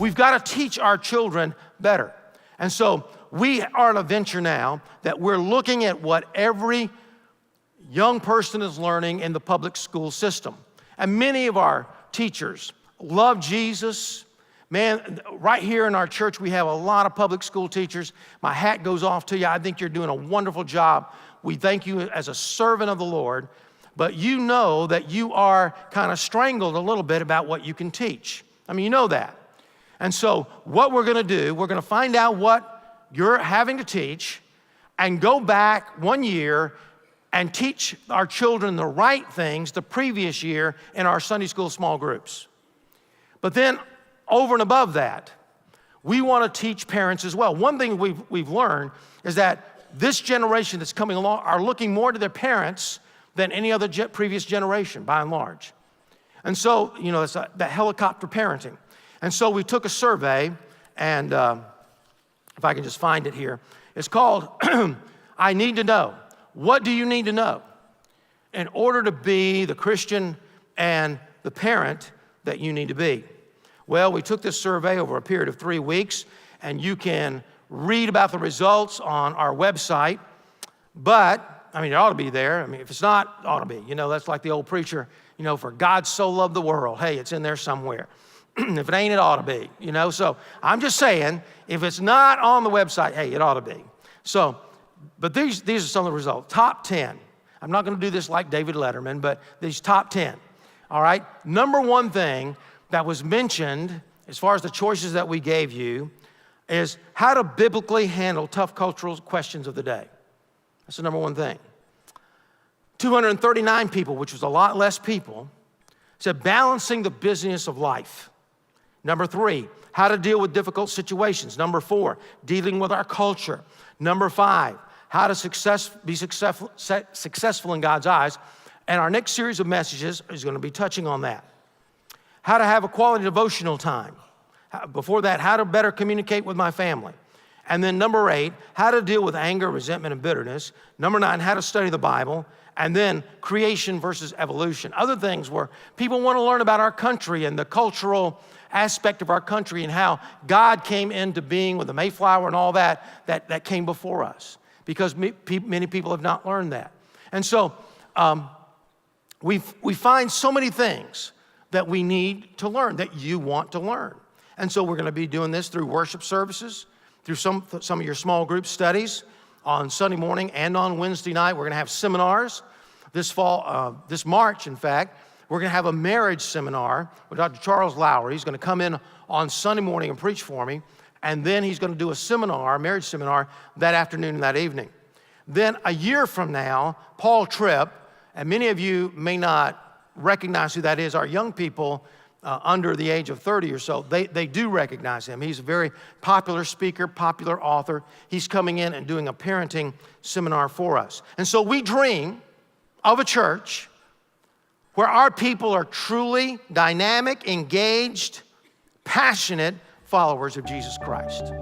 we've got to teach our children better. And so we are at a venture now that we're looking at what every young person is learning in the public school system. And many of our teachers love Jesus. Man, right here in our church, we have a lot of public school teachers. My hat goes off to you. I think you're doing a wonderful job. We thank you as a servant of the Lord. But you know that you are kind of strangled a little bit about what you can teach. I mean, you know that. And so what we're going to do, we're going to find out what you're having to teach and go back 1 year and teach our children the right things the previous year in our Sunday school small groups. But then over and above that, we want to teach parents as well. One thing we've learned is that this generation that's coming along are looking more to their parents than any other previous generation, by and large. And so, you know, it's that helicopter parenting. And so we took a survey, and if I can just find it here, it's called I Need to Know. What do you need to know in order to be the Christian and the parent that you need to be? Well, we took this survey over a period of 3 weeks, and you can read about the results on our website. But, I mean, it ought to be there. I mean, if it's not, it ought to be. You know, that's like the old preacher, you know, for God so loved the world. Hey, it's in there somewhere. If it ain't, it ought to be, you know. So I'm just saying, if it's not on the website, hey, it ought to be. So, but these are some of the results. Top 10. I'm not going to do this like David Letterman, but these top 10. All right. Number one thing that was mentioned as far as the choices that we gave you is how to biblically handle tough cultural questions of the day. That's the number one thing. 239 people, which was a lot less people, said balancing the busyness of life. Number 3, how to deal with difficult situations. Number 4, dealing with our culture. Number 5, how to be successful in God's eyes. And our next series of messages is going to be touching on that. How to have a quality devotional time. Before that, how to better communicate with my family. And then number 8, how to deal with anger, resentment, and bitterness. Number 9, how to study the Bible. And then creation versus evolution. Other things where people want to learn about our country and the cultural aspect of our country and how God came into being with the Mayflower and all that came before us. Because many people have not learned that. And so we find so many things that we need to learn, that you want to learn. And so we're going to be doing this through worship services, through some of your small group studies on Sunday morning and on Wednesday night. We're going to have seminars this fall, this March, in fact. We're going to have a marriage seminar with Dr. Charles Lowry. He's going to come in on Sunday morning and preach for me. And then he's going to do a seminar, a marriage seminar, that afternoon and that evening. Then a year from now, Paul Tripp, and many of you may not recognize who that is, our young people under the age of 30 or so, they do recognize him. He's a very popular speaker, popular author. He's coming in and doing a parenting seminar for us. And so we dream of a church where our people are truly dynamic, engaged, passionate followers of Jesus Christ.